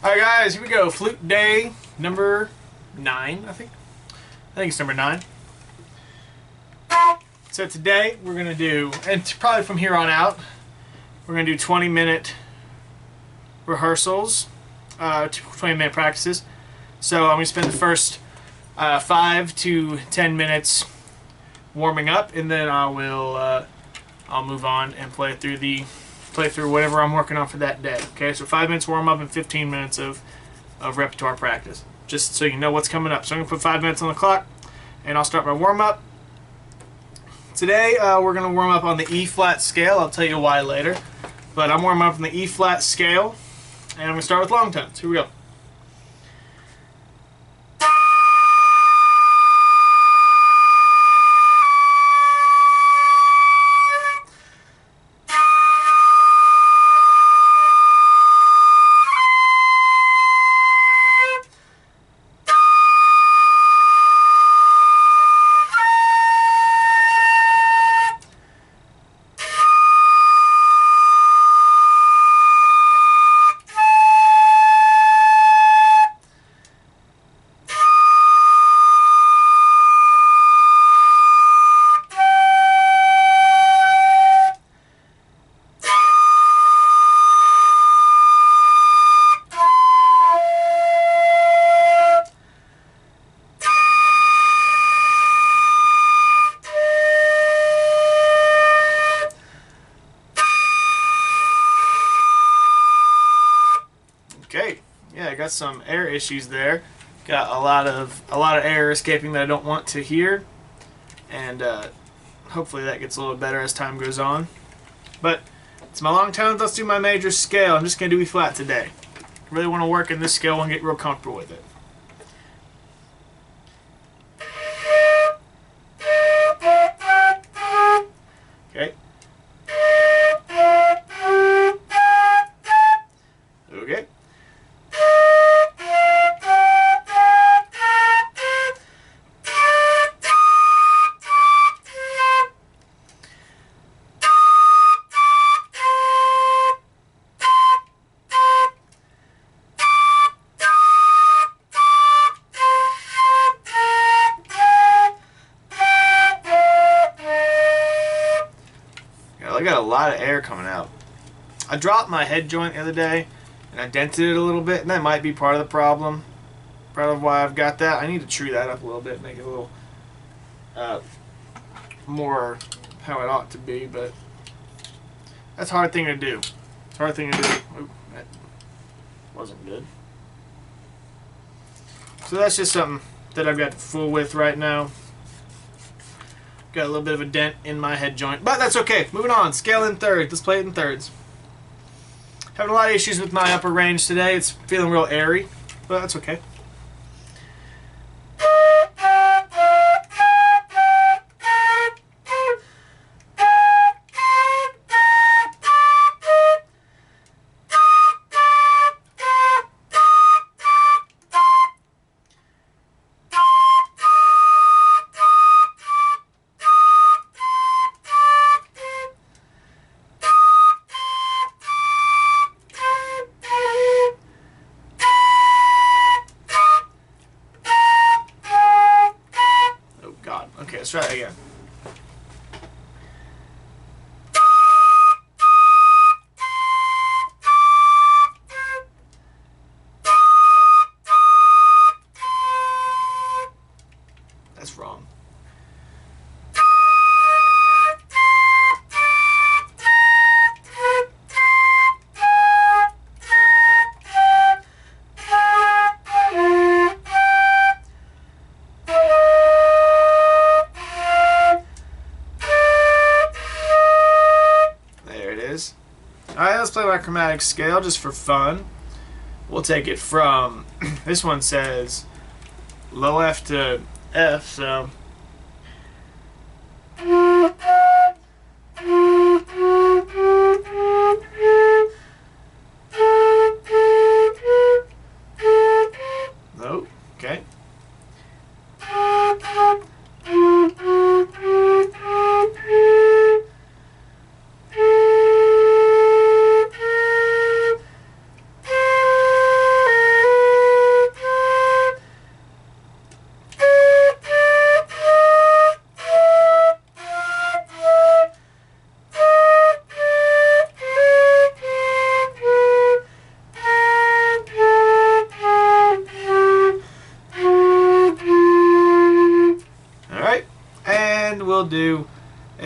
Alright guys, here we go. Flute day number 9, I think it's number 9. So today we're going to do, and probably from here on out, we're going to do 20-minute rehearsals, 20-minute practices. So I'm going to spend the first 5 to 10 minutes warming up, and then I'll move on and play through whatever I'm working on for that day. Okay, so 5 minutes warm up and 15 minutes of repertoire practice, just so you know what's coming up. So I'm gonna put 5 minutes on the clock, and I'll start my warm up. Today we're gonna warm up on the E flat scale. I'll tell you why later, but I'm warming up on the E flat scale, and I'm gonna start with long tones. Here we go. Okay, yeah, I got some air issues there. Got a lot of air escaping that I don't want to hear, and hopefully that gets a little better as time goes on. But it's my long tones. Let's do my major scale. I'm just gonna do E flat today. I really want to work in this scale and get real comfortable with it. Okay. Okay. I got a lot of air coming out. I dropped my head joint the other day and I dented it a little bit, and that might be part of the problem. Part of why I've got that. I need to true that up a little bit, make it a little more how it ought to be, but that's a hard thing to do. It's a hard thing to do. Ooh, that wasn't good. So that's just something that I've got to fool with right now. Got a little bit of a dent in my head joint, but that's okay. Moving on. Scale in thirds. Let's play it in thirds. Having a lot of issues with my upper range today. It's feeling real airy, but that's okay. Okay, let's try it again. That's wrong. Alright, let's play my chromatic scale just for fun. We'll take it from, this one says low F to F, so. Oh, okay.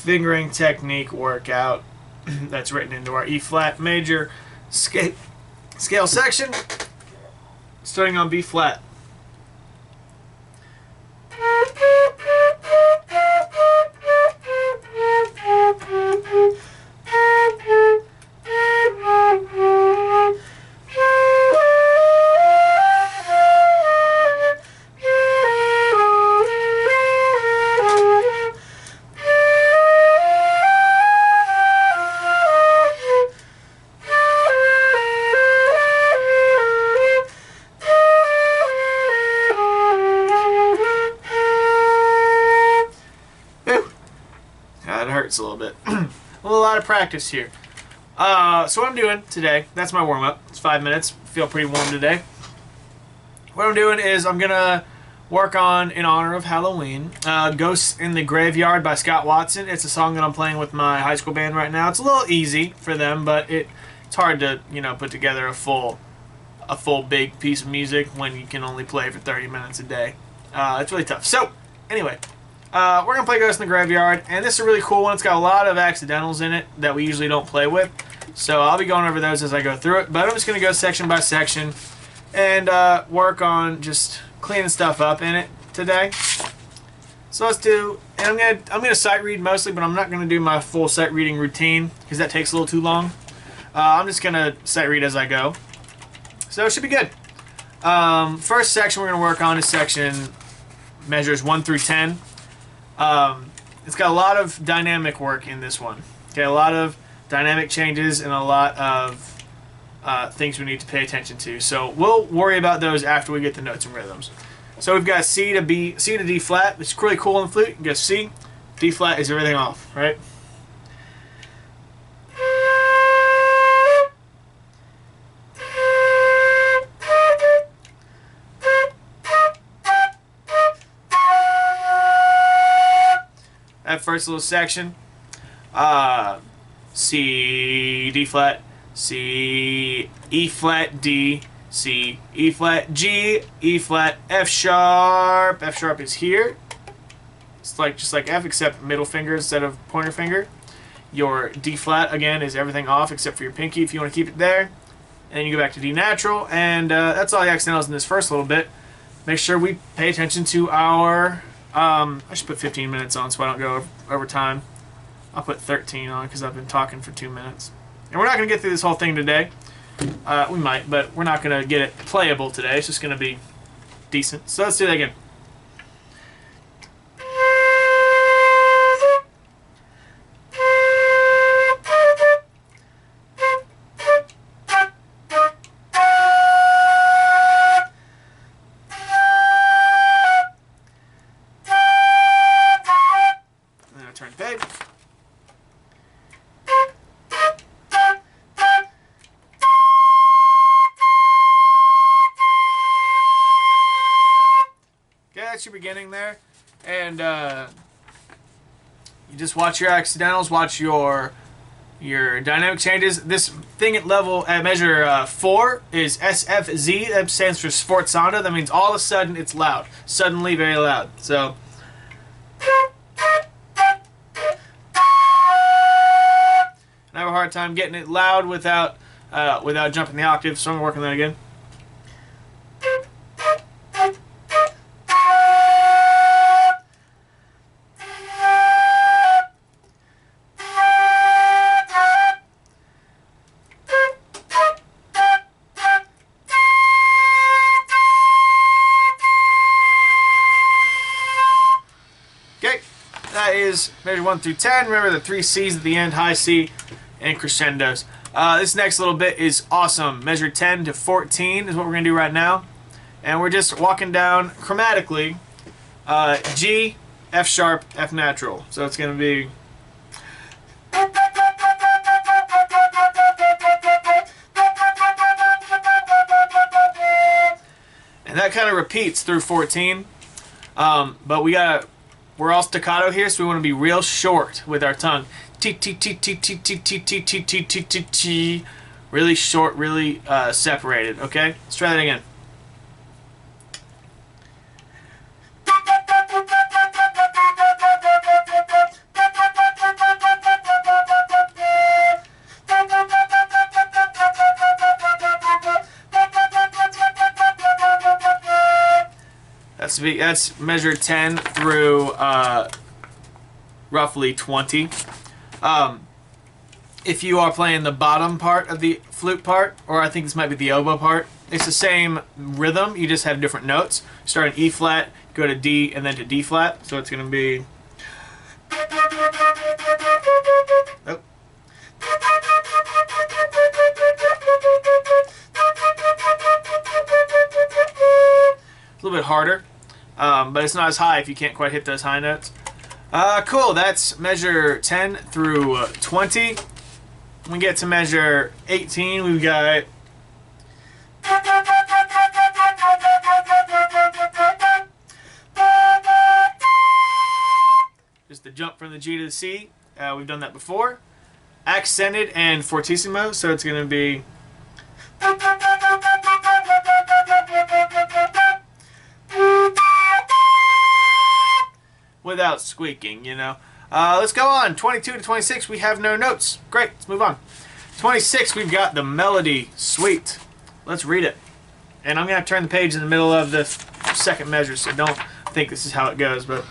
fingering technique workout that's written into our E flat major scale section, starting on B flat. Hurts a little bit. A lot of practice here. So what I'm doing today, that's my warm-up. It's 5 minutes. Feel pretty warm today. What I'm doing is I'm going to work on, in honor of Halloween, Ghosts in the Graveyard by Scott Watson. It's a song that I'm playing with my high school band right now. It's a little easy for them, but it's hard to, you know, put together a full big piece of music when you can only play for 30 minutes a day. It's really tough. So, anyway, we're going to play Ghost in the Graveyard, and this is a really cool one. It's got a lot of accidentals in it that we usually don't play with, so I'll be going over those as I go through it, but I'm just going to go section by section and work on just cleaning stuff up in it today. So let's do, and I'm gonna sight read mostly, but I'm not going to do my full sight reading routine because that takes a little too long. I'm just going to sight read as I go, so it should be good. First section we're going to work on is section measures 1 through 10. It's got a lot of dynamic work in this one. Okay, a lot of dynamic changes and a lot of things we need to pay attention to. So we'll worry about those after we get the notes and rhythms. So we've got C to D flat, which is really cool in the flute. You go C, D flat is everything off, right? That first little section, C, D flat, C, E flat, D, C, E flat, G, E flat, F sharp. F sharp is here. It's like just like F, except middle finger instead of pointer finger. Your D flat again is everything off except for your pinky if you want to keep it there. And then you go back to D natural, and that's all the accidentals in this first little bit. Make sure we pay attention to our. I should put 15 minutes on so I don't go over time. I'll put 13 on because I've been talking for 2 minutes. And we're not going to get through this whole thing today. We might, but we're not going to get it playable today. It's just going to be decent. So let's do that again. And then I turn page. That's your beginning there, and you just watch your accidentals, watch your dynamic changes. This thing at measure 4 is SFZ. That stands for sforzando. That means all of a sudden it's loud, suddenly very loud. So I have a hard time getting it loud without jumping the octave, so I'm gonna work on that again. That is measure 1 through 10. Remember the 3 C's at the end, high C and crescendos. This next little bit is awesome. Measure 10 to 14 is what we're going to do right now. And we're just walking down chromatically G, F sharp, F natural. So it's going to be... And that kind of repeats through 14. But we're all staccato here, so we want to be real short with our tongue. T T T T T T T T T T T T T. Really short, really separated. Okay, let's try that again. that's measure 10 through roughly 20. If you are playing the bottom part of the flute part, or I think this might be the oboe part, it's the same rhythm, you just have different notes. Start in E flat, go to D, and then to D flat. So it's going to be... Oh. A little bit harder, but it's not as high if you can't quite hit those high notes. Cool, that's measure 10 through 20. When we get to measure 18, we've got... just the jump from the G to the C. We've done that before. Accented and fortissimo, so it's going to be... without squeaking, you know. Let's go on. 22 to 26, we have no notes. Great, let's move on. 26, we've got the melody suite. Let's read it. And I'm going to turn the page in the middle of the second measure, so don't think this is how it goes, but...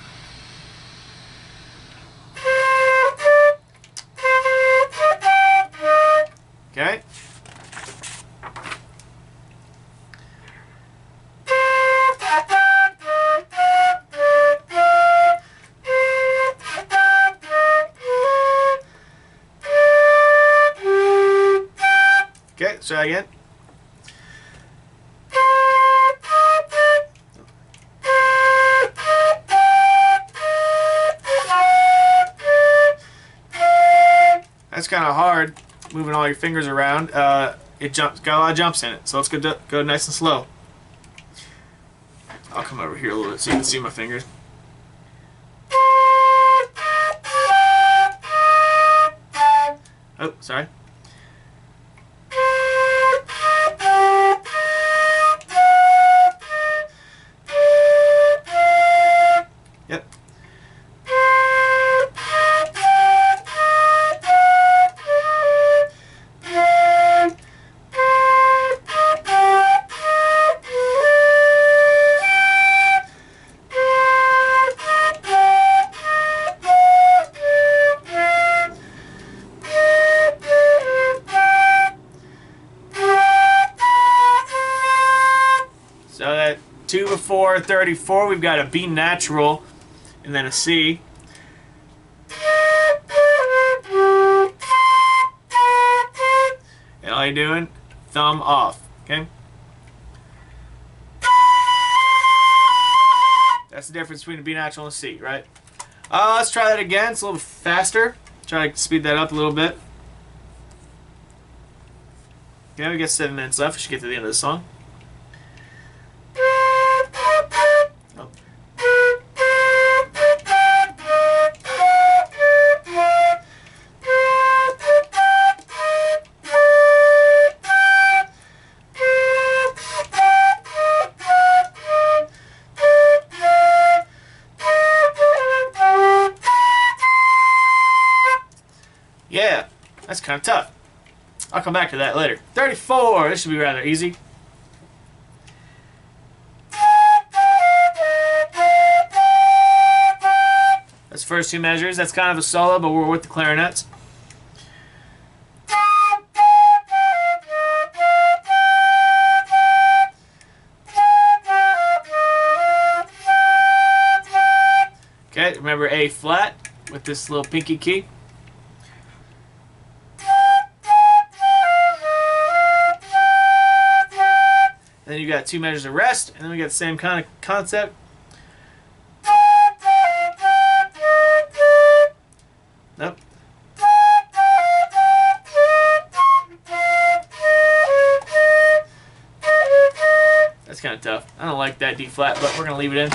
okay. Okay, let's try again. That's kind of hard, moving all your fingers around. It got a lot of jumps in it, so let's go nice and slow. I'll come over here a little bit so you can see my fingers. Oh, sorry. Yep. So that 2 before 34, we've got a B natural and then a C. And all you're doing, thumb off, okay? That's the difference between a B natural and a C, right? Let's try that again. It's a little faster. Try to speed that up a little bit. Okay, we got 7 minutes left. We should get to the end of the song. Yeah, that's kind of tough. I'll come back to that later. 34, this should be rather easy. That's the first 2 measures. That's kind of a solo, but we're with the clarinets. Okay, remember A flat with this little pinky key. Then you got 2 measures of rest, and then we got the same kind of concept. Nope. That's kind of tough. I don't like that D flat, but we're going to leave it in.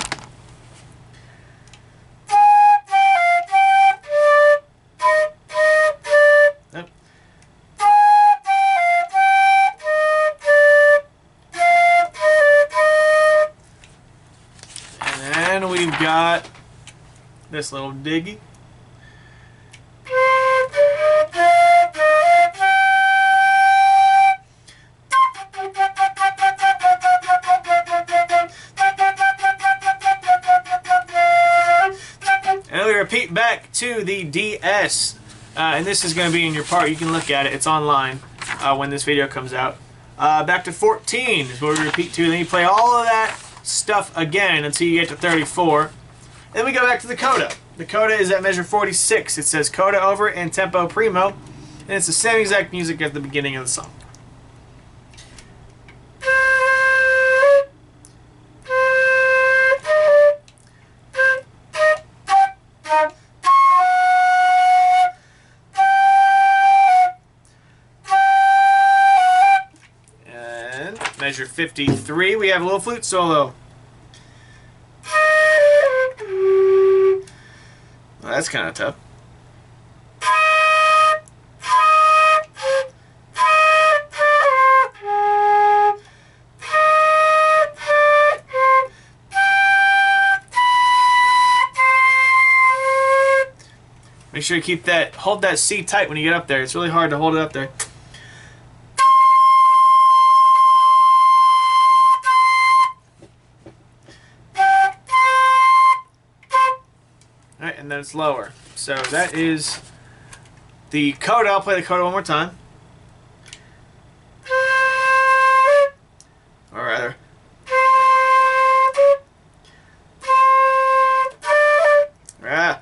Nope. And we've got this little diggy. to the DS. And this is going to be in your part. You can look at it. It's online when this video comes out. Back to 14 is where we repeat to. Then you play all of that stuff again until you get to 34. Then we go back to the coda. The coda is at measure 46. It says coda over and tempo primo. And it's the same exact music at the beginning of the song. And measure 53, we have a little flute solo. Well, that's kind of tough. Make sure you hold that C tight when you get up there. It's really hard to hold it up there. Alright, and then it's lower. So that is the coda. I'll play the coda one more time. Or rather. Ah.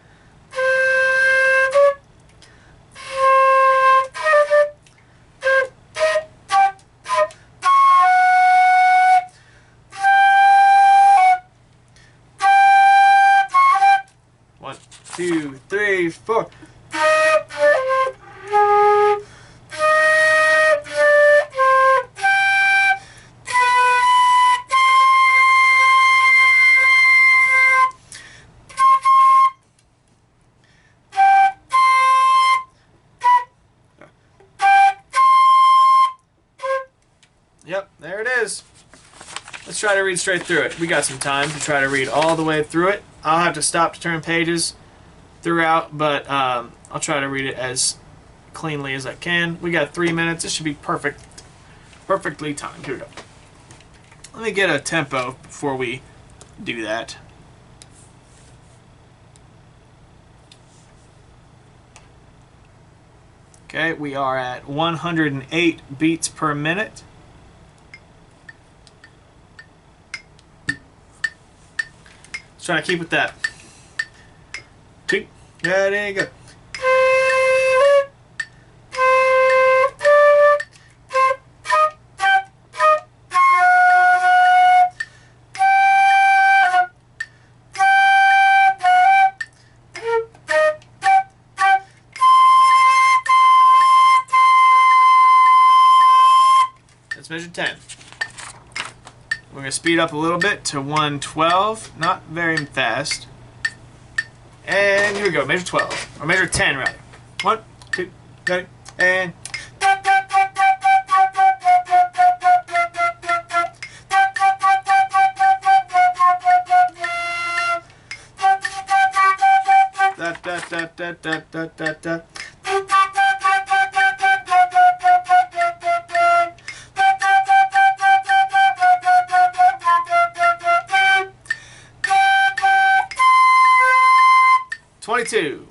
One, two, three, four. Yep, there it is. Let's try to read straight through it. We got some time to try to read all the way through it. I'll have to stop to turn pages throughout, but I'll try to read it as cleanly as I can. We got 3 minutes. This should be perfectly timed. Here we go. Let me get a tempo before we do that. Okay, we are at 108 beats per minute. Trying to keep with that. Two. Yeah, there you go. 10. We're going to speed up a little bit to 112, not very fast. And here we go, measure 12, or measure 10 rather. 1, 2, 3, and... Da, da, da, da, da, da, da, da. Two.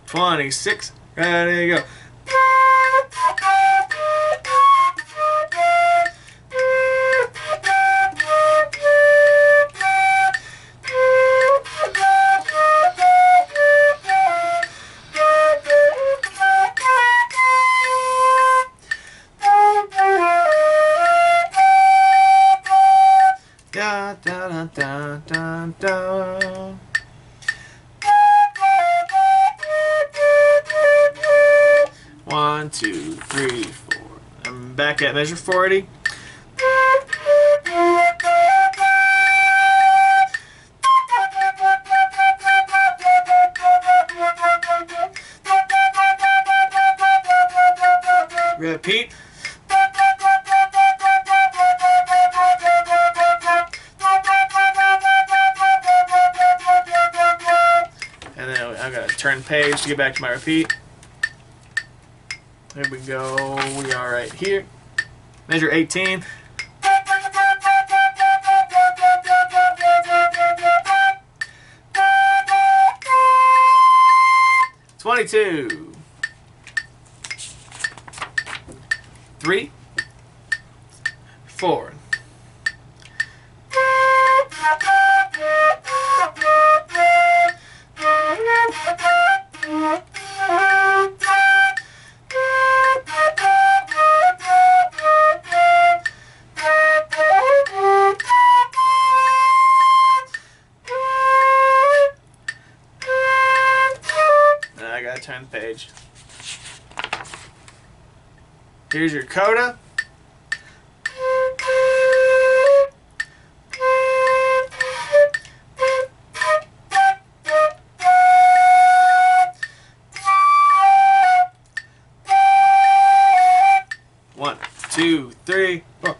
26. Ready to go. Da, da, da, da, da. One, two, three, four. I'm back at measure 40. Repeat. And then I'm going to turn page to get back to my repeat. There we go. We are right here. Measure 18. 22. 3, 4. I gotta turn the page. Here's your coda. One, two, three, four.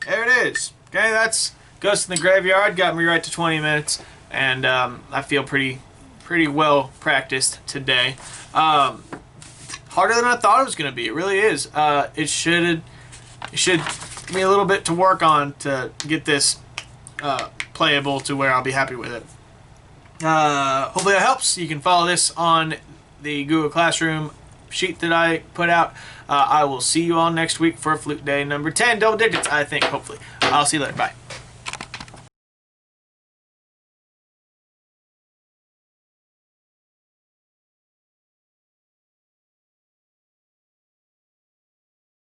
There it is. Okay, that's Ghost in the Graveyard. Got me right to 20 minutes, and I feel pretty well practiced today. Harder than I thought it was going to be. It really is. It should give me a little bit to work on to get this playable to where I'll be happy with it. Hopefully that helps. You can follow this on the Google Classroom sheet that I put out. I will see you all next week for Flute Day number 10. Double digits, I think, hopefully. I'll see you later. Bye.